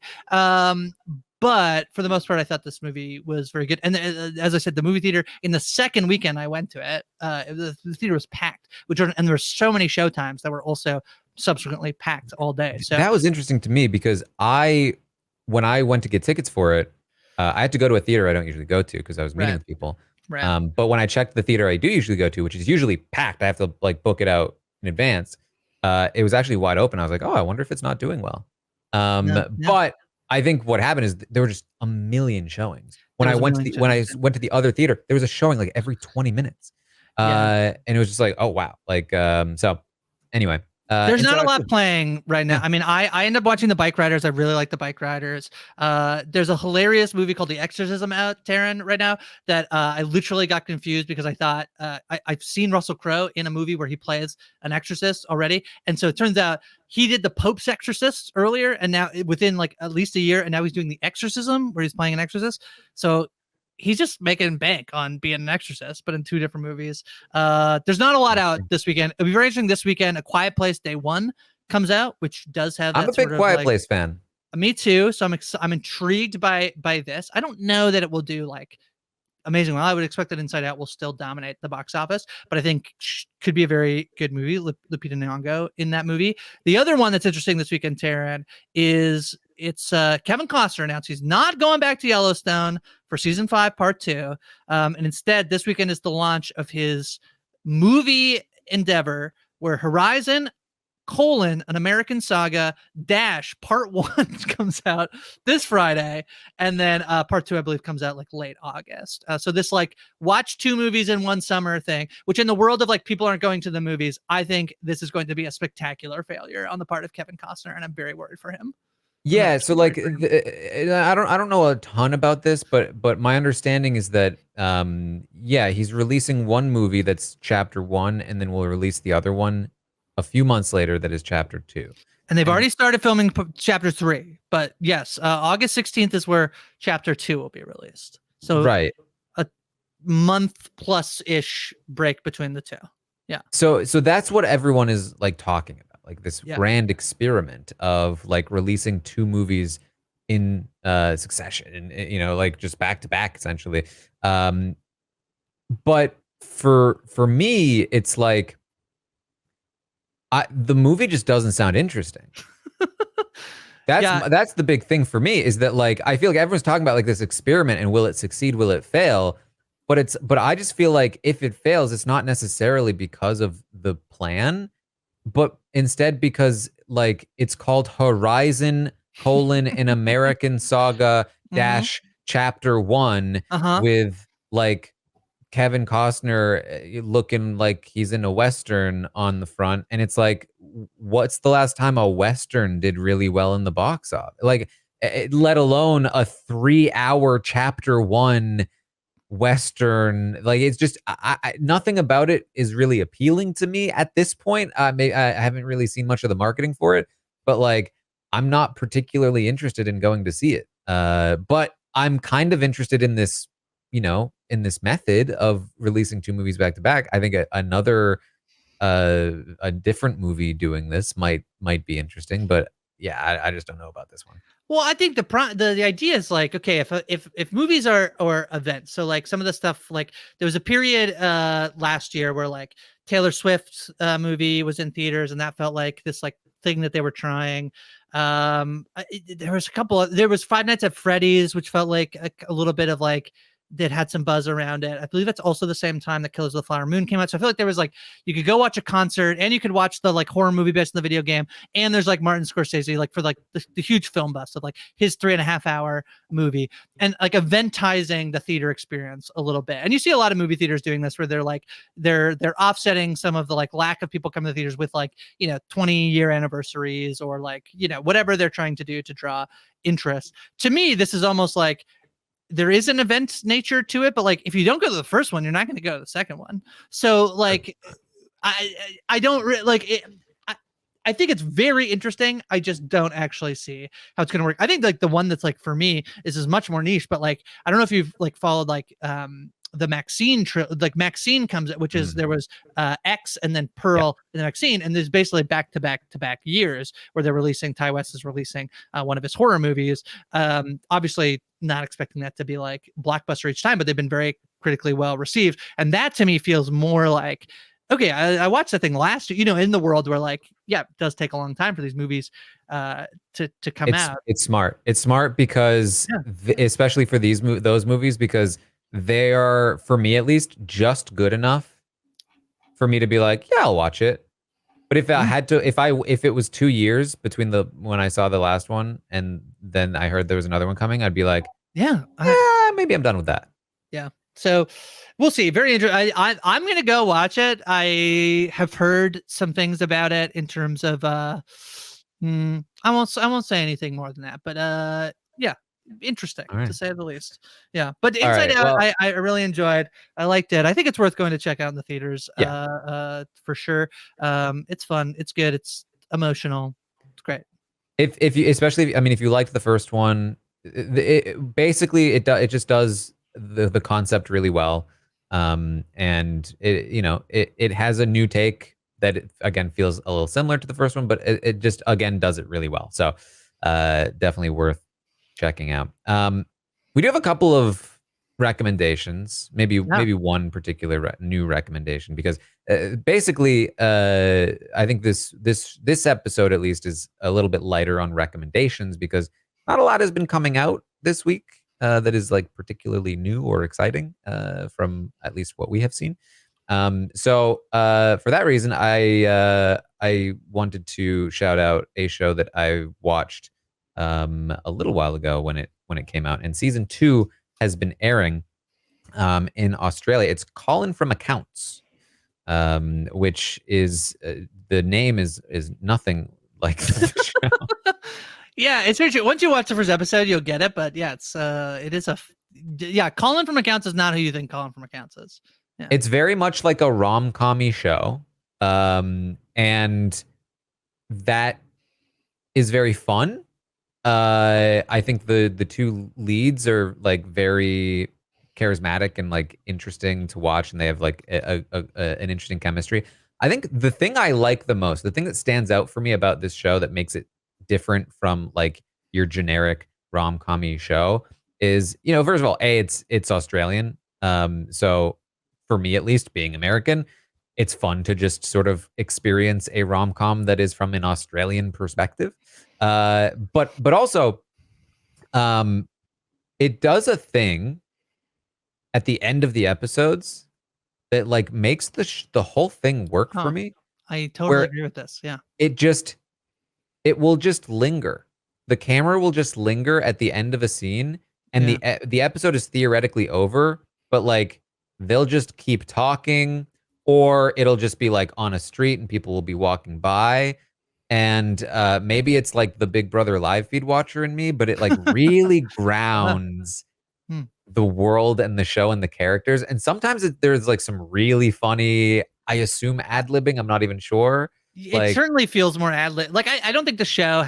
But for the most part, I thought this movie was very good. And as I said, the movie theater in the second weekend I went to it, the theater was packed, and there were so many showtimes that were also subsequently packed all day. So that was interesting to me because when I went to get tickets for it, I had to go to a theater I don't usually go to because I was meeting with people. Right. But when I checked the theater I do usually go to, which is usually packed, I have to like book it out in advance. It was actually wide open. I was like, oh, I wonder if it's not doing well. But I think what happened is there were just a million showings. When I went to the other theater, there was a showing like every 20 minutes. And it was just like, oh wow. Like so anyway. There's not a lot playing right now. I mean, I end up watching The Bike Riders. I really like The Bike Riders. There's a hilarious movie called The Exorcism out, Taran, right now that I literally got confused because I thought I've seen Russell Crowe in a movie where he plays an exorcist already. And so it turns out he did the Pope's Exorcist earlier, and now within like at least a year, and now he's doing The Exorcism where he's playing an exorcist. So he's just making bank on being an exorcist, but in 2 different movies. There's not a lot out this weekend. It'll be very interesting this weekend. A Quiet Place Day 1 comes out, which does have. I'm a big Quiet Place fan. Me too. So I'm intrigued by this. I don't know that it will do like amazing well. I would expect that Inside Out will still dominate the box office, but I think could be a very good movie. Lupita Nyong'o in that movie. The other one that's interesting this weekend, Taran, is it's Kevin Costner announced he's not going back to Yellowstone for season 5, part 2, and instead this weekend is the launch of his movie endeavor, where Horizon an American Saga dash part 1 comes out this Friday, and then part 2 I believe comes out like late August. So this like watch 2 movies in one summer thing, which in the world of like people aren't going to the movies, I think this is going to be a spectacular failure on the part of Kevin Costner, and I'm very worried for him. Yeah, so like I don't know a ton about this, but my understanding is that yeah, he's releasing one movie that's chapter 1, and then we'll release the other one a few months later that is chapter 2. And they've already started filming chapter 3, but yes, August 16th is where chapter 2 will be released. So right, a month plus ish break between the two. Yeah. So that's what everyone is like talking about, like this grand experiment of like releasing 2 movies in succession, and you know, like just back to back essentially. But for me, it's like the movie just doesn't sound interesting. That's the big thing for me, is that like I feel like everyone's talking about like this experiment and will it succeed, will it fail? But I just feel like if it fails, it's not necessarily because of the plan, but instead because like it's called Horizon an American Saga dash chapter 1 with like Kevin Costner looking like he's in a Western on the front. And it's like, what's the last time a Western did really well in the box office? Like, let alone a 3-hour chapter 1 Western. Like, it's just, nothing about it is really appealing to me at this point. I haven't really seen much of the marketing for it, but like, I'm not particularly interested in going to see it. But I'm kind of interested in this, you know, in this method of releasing 2 movies back to back. I think another a different movie doing this might be interesting, but yeah, I just don't know about this one. Well, I think the idea is like, okay, if movies are or events, so like some of the stuff, like there was a period last year where like Taylor Swift's movie was in theaters, and that felt like this like thing that they were trying. There was Five Nights at Freddy's, which felt like a little bit of like that had some buzz around it. I believe that's also the same time that Killers of the Flower Moon came out. So I feel like there was like, you could go watch a concert and you could watch the like horror movie based on the video game. And there's like Martin Scorsese, like for like the huge film bust of like his 3.5-hour movie, and like eventizing the theater experience a little bit. And you see a lot of movie theaters doing this, where they're like, they're offsetting some of the like lack of people coming to theaters with like, you know, 20-year anniversaries, or like, you know, whatever they're trying to do to draw interest. To me, this is almost like, there is an event nature to it, but like if you don't go to the first one, you're not going to go to the second one. So like, I don't like it. I think it's very interesting. I just don't actually see how it's going to work. I think like the one that's like for me is much more niche, but like I don't know if you've like followed like the Maxine like Maxine comes, which is there was X and then Pearl and then Maxine, and there's basically back to back years where they're releasing, Ty West is releasing one of his horror movies. Obviously not expecting that to be like blockbuster each time, but they've been very critically well received, and that to me feels more like, okay, I watched that thing last year, you know, in the world where like, yeah, it does take a long time for these movies to come out. It's smart. It's smart because especially for those movies, because they are, for me at least, just good enough for me to be like, yeah, I'll watch it. But if I had to, if it was 2 years between when I saw the last one and then I heard there was another one coming, I'd be like, yeah, maybe I'm done with that. Yeah. So we'll see. Very interesting. I'm gonna go watch it. I have heard some things about it in terms of I won't say anything more than that. But yeah, interesting to say the least. Yeah. But Inside Out, I really enjoyed. I liked it. I think it's worth going to check out in the theaters. For sure. It's fun. It's good. It's emotional. It's great. If you, especially, I mean, if you liked the first one, basically it just does the concept really well, and it has a new take that again feels a little similar to the first one, but it just again does it really well. So definitely worth checking out. We do have a couple of recommendations, maybe one particular new recommendation, because basically, I think this episode at least is a little bit lighter on recommendations because not a lot has been coming out this week that is like particularly new or exciting from at least what we have seen. So for that reason, I wanted to shout out a show that I watched a little while ago when it came out, and season 2 has been airing in Australia. It's Colin from Accounts, which is the name is nothing like the show. Yeah, it's very true. Once you watch the first episode, you'll get it. But yeah, it is Colin from Accounts is not who you think Colin from Accounts is. Yeah. It's very much like a rom-com-y show, and that is very fun. I think the two leads are like very charismatic and like interesting to watch, and they have like an interesting chemistry. I think the thing I like the most, the thing that stands out for me about this show that makes it different from like your generic rom-com-y show is, first of all, it's Australian. So for me at least, being American, it's fun to just sort of experience a rom-com that is from an Australian perspective. But also, it does a thing at the end of the episodes that like makes the whole thing work for me. I totally agree with this. Yeah. It will just linger. The camera will just linger at the end of a scene, and the episode is theoretically over, but like they'll just keep talking, or it'll just be like on a street and people will be walking by. And maybe it's like the Big Brother live feed watcher in me, but it like really grounds the world and the show and the characters. And sometimes there's like some really funny, I assume ad-libbing, I'm not even sure. It certainly feels more ad-lib. Like I don't think the show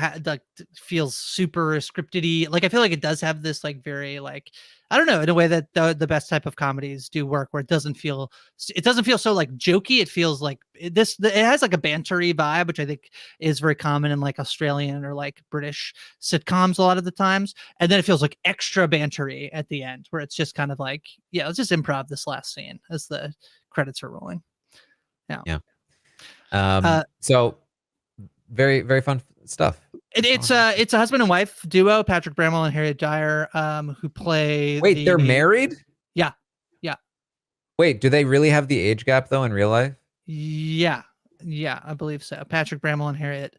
feels super scripted-y. Like I feel like it does have this like very like, I don't know, in a way that the best type of comedies do work, where it doesn't feel so like jokey. It feels like it has like a bantery vibe, which I think is very common in like Australian or like British sitcoms a lot of the times. And then it feels like extra bantery at the end, where it's just kind of like, yeah, let's just improv this last scene as the credits are rolling. Yeah. So very, very fun stuff. It's a husband and wife duo, Patrick Bramwell and Harriet Dyer, who play. Wait, they're married? Yeah. Wait, do they really have the age gap though in real life? Yeah, I believe so. Patrick Bramwell and Harriet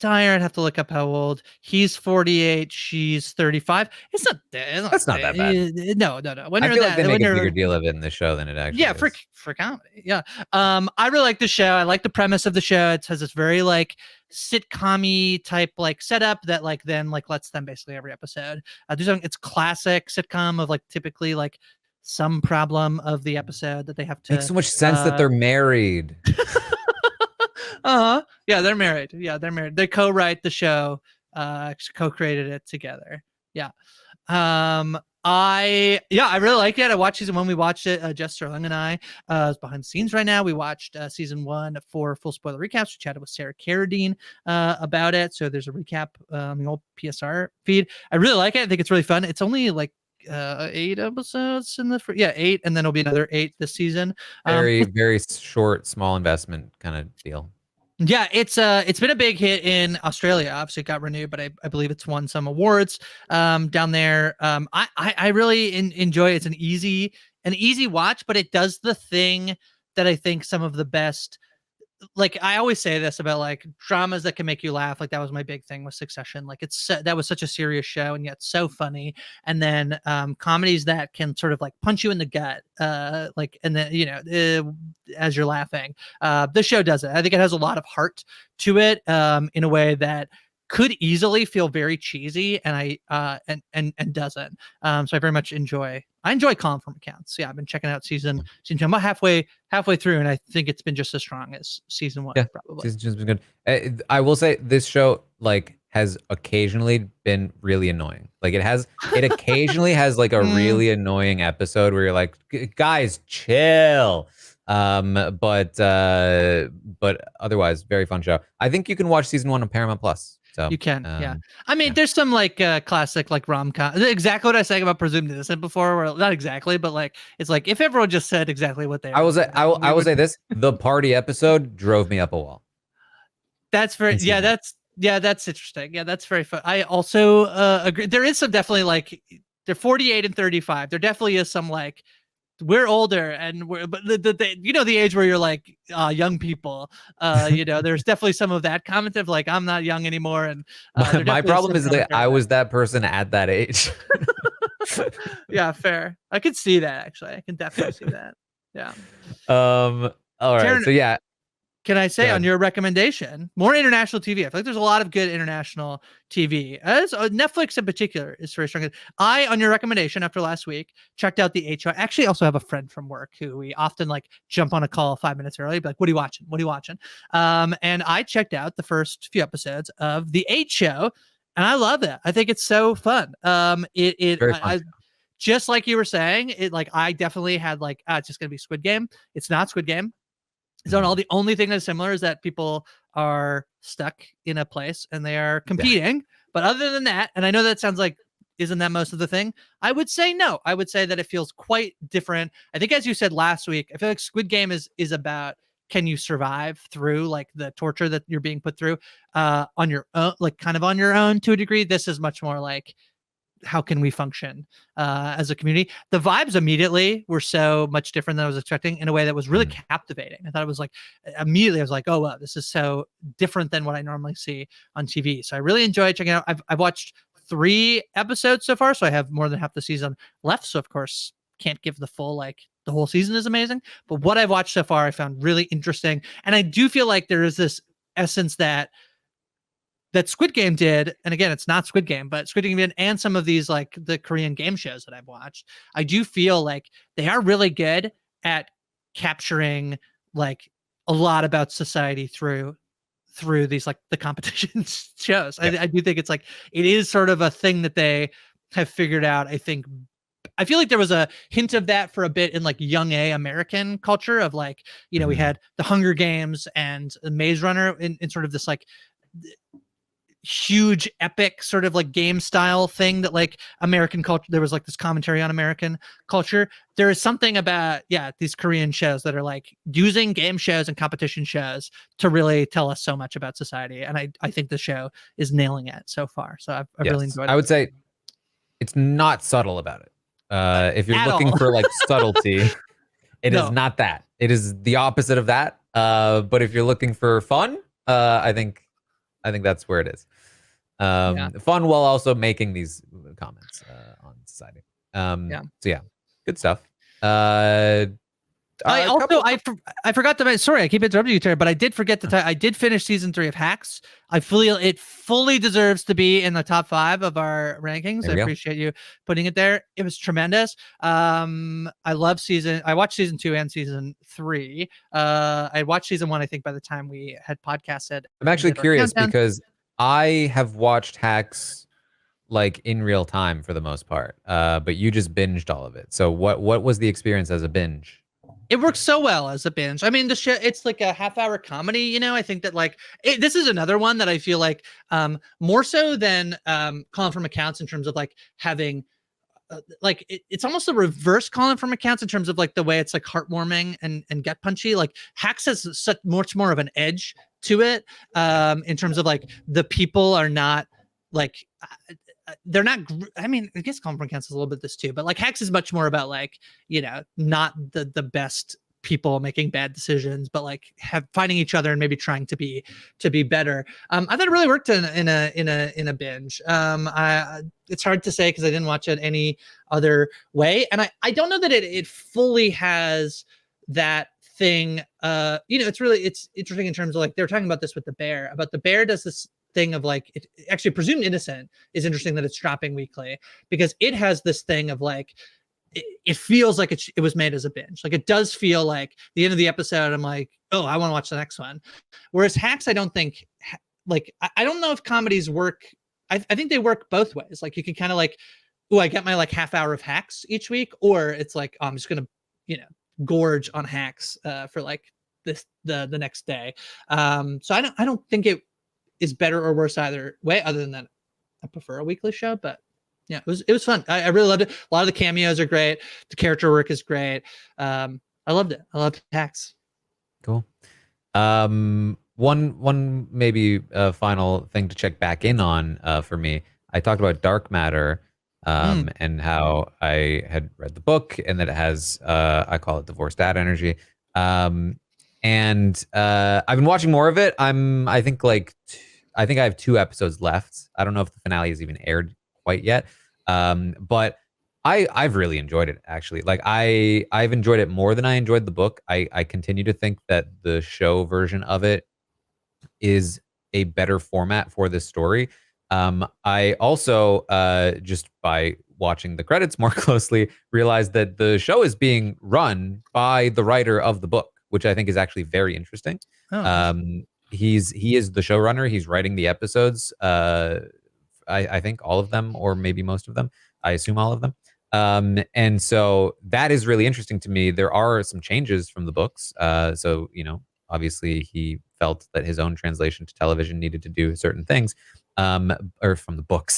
Dyer. I'd have to look up how old. He's 48. She's 35. That's not that bad. No. When I feel like they make a bigger deal of it in the show than it actually is. For comedy. Yeah. I really like the show. I like the premise of the show. It has this very like sitcom-y type like setup that like then like lets them basically every episode do something. It's classic sitcom of like typically like some problem of the episode that they have to. Makes so much sense that they're married. Yeah, they're married. They co-write the show, co-created it together. Yeah. I really like it. I watched season 1. We watched it. Jess Sterling and I behind the scenes right now. We watched season 1 for full spoiler recaps. We chatted with Sarah Carradine about it. So there's a recap on the old PSR feed. I really like it. I think it's really fun. It's only like 8 episodes in the 8, and then it'll be another 8 this season. Very short, small investment kind of deal. Yeah, it's been a big hit in Australia. Obviously, it got renewed, but I believe it's won some awards down there. I really enjoy it. It's an easy watch, but it does the thing that I think some of the best. Like I always say this about like dramas that can make you laugh. Like that was my big thing with Succession. Like that was such a serious show and yet so funny. And then comedies that can sort of like punch you in the gut. Like, and then, as you're laughing, this show does it. I think it has a lot of heart to it in a way that could easily feel very cheesy and and doesn't. So I very much enjoy Colin from Accounts. Yeah, I've been checking out season 2. I'm about halfway through, and I think it's been just as strong as season 1. Yeah, probably. Season 2's been good. I will say this show like has occasionally been really annoying. Like it occasionally has like a really annoying episode where you're like, guys, chill. But otherwise, very fun show. I think you can watch season 1 on Paramount Plus. So You can, yeah. um, I mean, yeah. there's some like classic like rom-com. Exactly what I was saying about presumed innocent before, where not exactly, but like it's like if everyone just said exactly what they I would will say, say, then I we will would. say this: the party episode drove me up a wall That's very in season one. that's interesting. Yeah, that's very fun. I also agree. There is some definitely like they're 48 and 35. There definitely is some like we're older and we're but the you know the age where you're like young people you know there's definitely some of that comment of like I'm not young anymore and there My definitely is problem some is that commentary I on that. was that person at that age. Yeah, fair. I could see that actually. I can definitely see that. Yeah. All right. Taran, So yeah, can I go say on ahead. your recommendation, more international TV? I feel like there's a lot of good international TV. As Netflix in particular is very strong. I, on your recommendation after last week, checked out the H Show. I actually also have a friend from work who we often like jump on a call 5 minutes early, be like, "What are you watching? What are you watching?" And I checked out the first few episodes of the H Show, and I love it. I think it's so fun. Very fun I show. just like you were saying, it like I definitely had like, it's just gonna be Squid Game. It's not Squid Game. So all Mhm. the only thing that's similar is that people are stuck in a place and they are Yeah. competing. But other than that, and I know that sounds like isn't that most of the thing? I would say no. I would say that it feels quite different. I think as you said last week, I feel like Squid Game is about can you survive through like the torture that you're being put through on your own, like kind of on your own to a degree. This is much more like how can we function as a community? The vibes immediately were so much different than I was expecting in a way that was really Mhm. captivating. I thought it was like immediately I was like, oh wow, this is so different than what I normally see on TV. So I really enjoyed checking it out. I've watched 3 episodes so far, so I have more than half the season left. So of course can't give the full like the whole season is amazing, but what I've watched so far I found really interesting, and I do feel like there is this essence that Squid Game did, and again, it's not Squid Game, but Squid Game did, and some of these like the Korean game shows that I've watched, I do feel like they are really good at capturing like a lot about society through these like the competition shows. Yep. I do think it's like it is sort of a thing that they have figured out. I think I feel like there was a hint of that for a bit in like young A American culture of like, you know, we Mhm. had the Hunger Games and Maze Runner in sort of this like huge epic sort of like game style thing that like American culture there was like this commentary on American culture. There is something about these Korean shows that are like using game shows and competition shows to really tell us so much about society, and I think the show is nailing it so far, so I've really Yes, enjoyed I it would say it's not subtle about it. If you're at looking all. for like subtlety, it is No. not that. It is the opposite of that. But if you're looking for fun, I think that's where it is. Yeah. Fun while also making these comments on society. Yeah. So yeah, good stuff. Uh, I a also couple. I forgot to sorry I keep interrupting you, Terry, but I did forget to I did finish season 3 of Hacks. I feel it fully deserves to be in the top 5 of our rankings. There I we go. appreciate you putting it there. It was tremendous. I watched season 2 and season 3. I watched season 1 I think by the time we had podcasted I'm and actually did our curious countdown. because I have watched Hacks like in real time for the most part. But you just binged all of it. So what was the experience as a binge? It works so well as a binge. I mean, the show, it's like a half-hour comedy, you know. I think that like this is another one that I feel like more so than Calling from Accounts in terms of like having like it's almost a reverse Calling from Accounts in terms of like the way it's like heartwarming and gut punchy. Like Hacks has such much more of an edge to it in terms of like the people are not like they're not I mean I guess Calling from Accounts is a little bit this too, but like Hacks is much more about like, you know, not the best people making bad decisions, but like finding each other and maybe trying to be better. I thought it really worked in a binge. It's hard to say because I didn't watch it any other way, and I don't know that it fully has that thing. You know, it's interesting in terms of like they were talking about this with the bear does this thing of like it actually presumed innocent is interesting that it's dropping weekly because it has this thing of like it feels like it was made as a binge. Like it does feel like the end of the episode, I'm like, oh, I want to watch the next one. Whereas Hacks, I don't think like I don't know if comedies work. I think they work both ways. Like you can kind of like, oh, I get my like half hour of Hacks each week, or it's like oh, I'm just gonna, you know, gorge on Hacks for like the next day. So I don't think it is better or worse either way, other than that I prefer a weekly show. But yeah, it was fun. I really loved it. A lot of the cameos are great. The character work is great. I loved it. I loved Tax. Cool. One maybe final thing to check back in on for me. I talked about Dark Matter, and how I had read the book and that it has I call it divorced dad energy. And I've been watching more of it. I think I think I have 2 episodes left. I don't know if the finale has even aired quite yet. But I've really enjoyed it, actually. Like I've enjoyed it more than I enjoyed the book. I continue to think that the show version of it is a better format for this story. I also just by watching the credits more closely realized that the show is being run by the writer of the book, which I think is actually very interesting. Oh, He is the showrunner. He's writing the episodes. I think all of them, or maybe most of them. I assume all of them. And so that is really interesting to me. There are some changes from the books. So, obviously he felt that his own translation to television needed to do certain things, or from the book.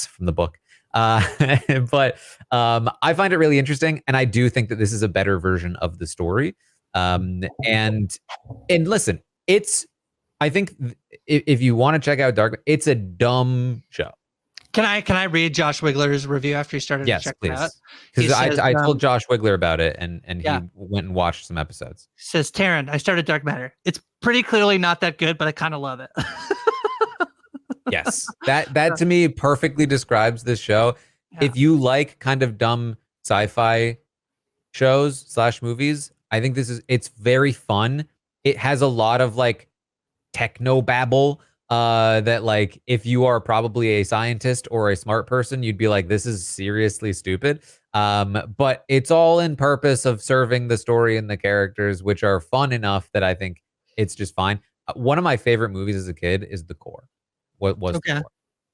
But I find it really interesting. And I do think that this is a better version of the story. And listen, I think if you want to check out Dark, it's a dumb show. Can I read Josh Wigler's review after he started to check it out? Yes, please. Because I told Josh Wigler about it, and he went and watched some episodes. Says Taran, I started Dark Matter. It's pretty clearly not that good, but I kind of love it. Yes, that to me perfectly describes this show. Yeah. If you like kind of dumb sci-fi shows / movies, I think it's very fun. It has a lot of like techno babble. That like if you are probably a scientist or a smart person, you'd be like, this is seriously stupid. But it's all in purpose of serving the story and the characters, which are fun enough that I think it's just fine. One of my favorite movies as a kid is The Core. What was The Core?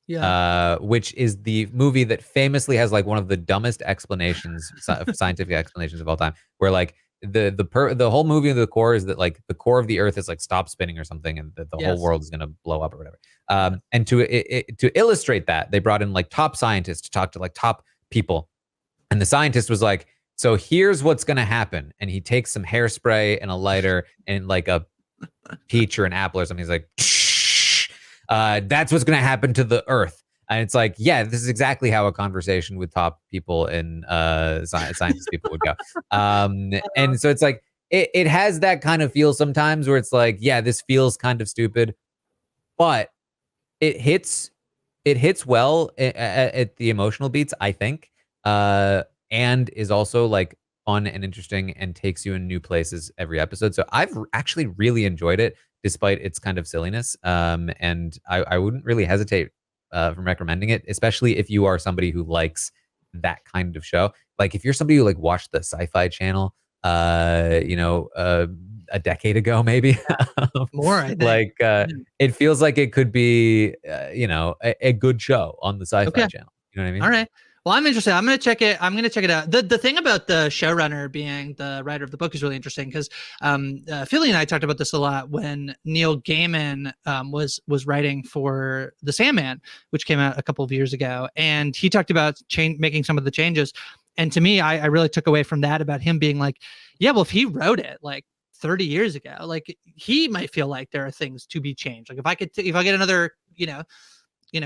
Yeah. Which is the movie that famously has like one of the dumbest explanations, scientific explanations of all time, where like the whole movie of The Core is that like the core of the earth is like stop spinning or something, and that the whole world is going to blow up or whatever. And to illustrate that, they brought in like top scientists to talk to like top people, and the scientist was like, so here's what's going to happen, and he takes some hairspray and a lighter and like a peach or an apple or something. He's like, that's what's going to happen to the earth. And it's like, yeah, this is exactly how a conversation with top people and science people would go. And so it's like, it has that kind of feel sometimes where it's like, yeah, this feels kind of stupid, but it hits well at the emotional beats, I think, and is also like fun and interesting and takes you in new places every episode. So I've actually really enjoyed it despite its kind of silliness. And I wouldn't really hesitate from recommending it, especially if you are somebody who likes that kind of show. Like if you're somebody who like watched the Sci-Fi Channel, a decade ago, maybe more. I think. Like it feels like it could be, a good show on the Sci-Fi Channel. You know what I mean? All right. Well, I'm interested. I'm going to check it. I'm going to check it out. The thing about the showrunner being the writer of the book is really interesting because Philly and I talked about this a lot when Neil Gaiman was writing for The Sandman, which came out a couple of years ago, and he talked about making some of the changes. And to me, I really took away from that about him being like, yeah, well, if he wrote it like 30 years ago, like he might feel like there are things to be changed. Like if I get another,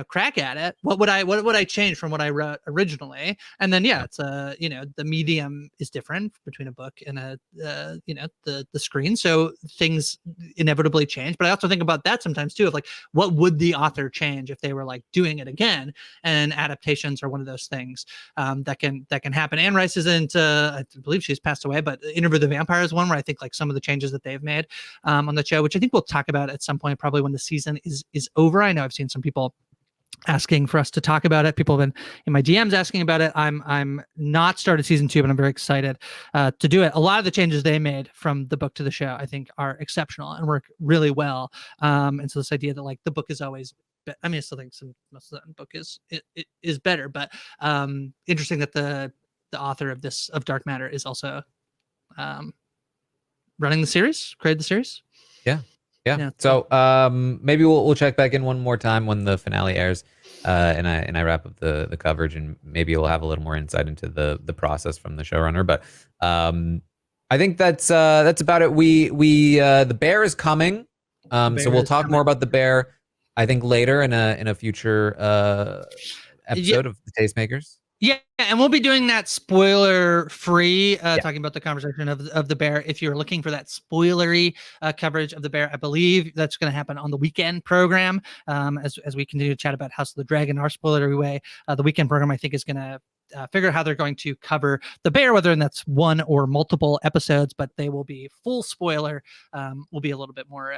crack at it, what would I change from what I wrote originally? And then it's the medium is different between a book and the screen, so things inevitably change. But I also think about that sometimes too, of like what would the author change if they were like doing it again. And adaptations are one of those things that can happen. Anne Rice isn't I believe she's passed away, but Interview with the Vampire is one where I think like some of the changes that they've made on the show, which I think we'll talk about at some point, probably when the season is over. I know I've seen some people asking for us to talk about it. People have been in my DMs asking about it. I'm not started season 2, but I'm very excited to do it. A lot of the changes they made from the book to the show, I think, are exceptional and work really well. And so this idea that like the book is always, I still think most of that book is better, but interesting that the author of Dark Matter is also running the series, created the series. Yeah. Yeah. So maybe we'll check back in one more time when the finale airs, and I wrap up the coverage, and maybe we'll have a little more insight into the process from the showrunner. But I think that's about it. We the bear is coming. So we'll talk more about the bear, I think, later in a future episode of the Tastemakers. Yeah, and we'll be doing that spoiler-free, talking about the conversation of the bear. If you're looking for that spoilery coverage of the bear, I believe that's going to happen on the weekend program. As we continue to chat about House of the Dragon, our spoilery way, the weekend program I think is going to figure out how they're going to cover the bear, whether that's one or multiple episodes, but they will be full spoiler. Will be a little bit more,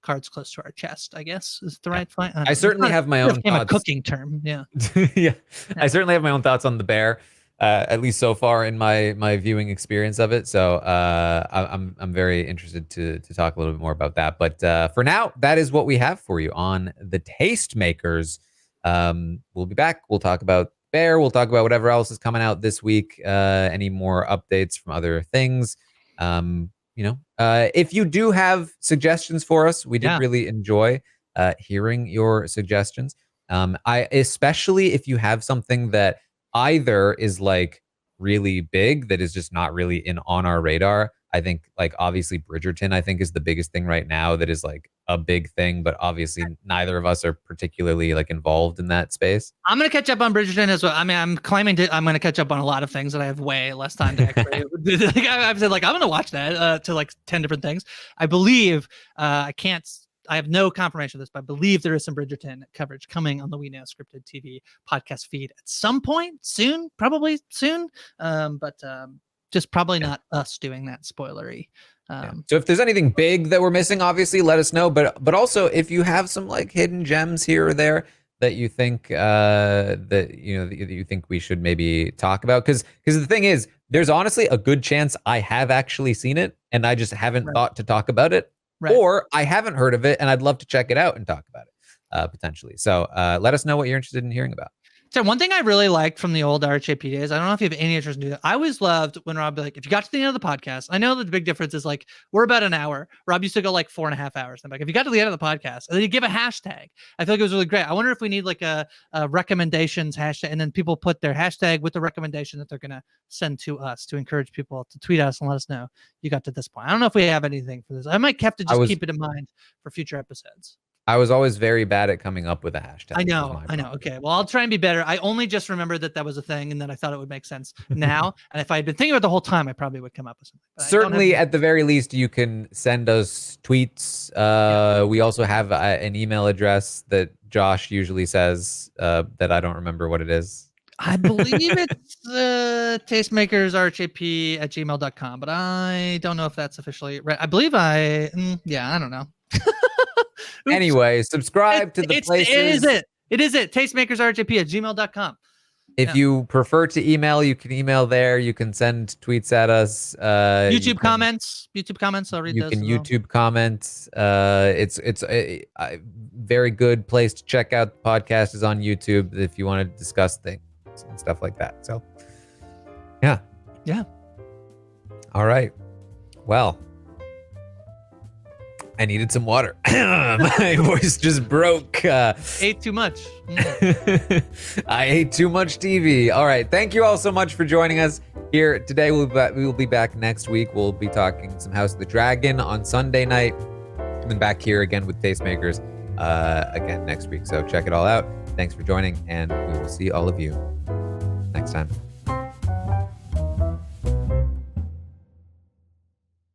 cards close to our chest, I guess is the right fight. I certainly have my own thoughts. A cooking term, yeah. I certainly have my own thoughts on the bear, at least so far in my viewing experience of it. So I'm very interested to talk a little bit more about that. But for now, that is what we have for you on the Tastemakers. We'll be back. We'll talk about bear. We'll talk about whatever else is coming out this week. Any more updates from other things. If you do have suggestions for us, we did really enjoy hearing your suggestions. Especially if you have something that either is like really big that is just not really on our radar. I think like obviously Bridgerton, I think, is the biggest thing right now that is like a big thing, but obviously neither of us are particularly like involved in that space. I'm going to catch up on Bridgerton as well. I mean, I'm going to catch up on a lot of things that I have way less time to actually. I've said like, I'm going to watch that to like 10 different things. I believe I have no confirmation of this, but I believe there is some Bridgerton coverage coming on the We Know Scripted TV podcast feed at some point soon, probably soon. But just probably not us doing that spoilery. So if there's anything big that we're missing, obviously let us know. But also if you have some like hidden gems here or there that you think that you think we should maybe talk about, because the thing is, there's honestly a good chance I have actually seen it and I just haven't thought to talk about it, or I haven't heard of it and I'd love to check it out and talk about it potentially. So let us know what you're interested in hearing about. So one thing I really liked from the old RHAP days, I don't know if you have any interest in that. I always loved when Rob be like, if you got to the end of the podcast, I know that the big difference is like, we're about an hour. Rob used to go like 4.5 hours. I'm like, if you got to the end of the podcast, and then you give a hashtag, I feel like it was really great. I wonder if we need like a recommendations hashtag, and then people put their hashtag with the recommendation that they're going to send to us to encourage people to tweet us and let us know you got to this point. I don't know if we have anything for this. I might have to just keep it in mind for future episodes. I was always very bad at coming up with a hashtag. I know. Okay. Well, I'll try and be better. I only just remembered that was a thing, and then I thought it would make sense now. And if I had been thinking about it the whole time, I probably would come up with something. But certainly, at the very least, you can send us tweets. We also have an email address that Josh usually says that I don't remember what it is. I believe it's tastemakersrhap@gmail.com, but I don't know if that's officially right. I believe I don't know. Anyway, subscribe to the places. It is it. Tastemakersrhap@gmail.com. If you prefer to email, you can email there. You can send tweets at us. YouTube comments. I'll read those. You can YouTube comment. It's a very good place to check out. The podcast is on YouTube if you want to discuss things and stuff like that. So, yeah. All right. Well, I needed some water. My voice just broke. Ate too much. I ate too much TV. All right. Thank you all so much for joining us here today. We will be back next week. We'll be talking some House of the Dragon on Sunday night. And then back here again with Tastemakers again next week. So check it all out. Thanks for joining, and we will see all of you next time.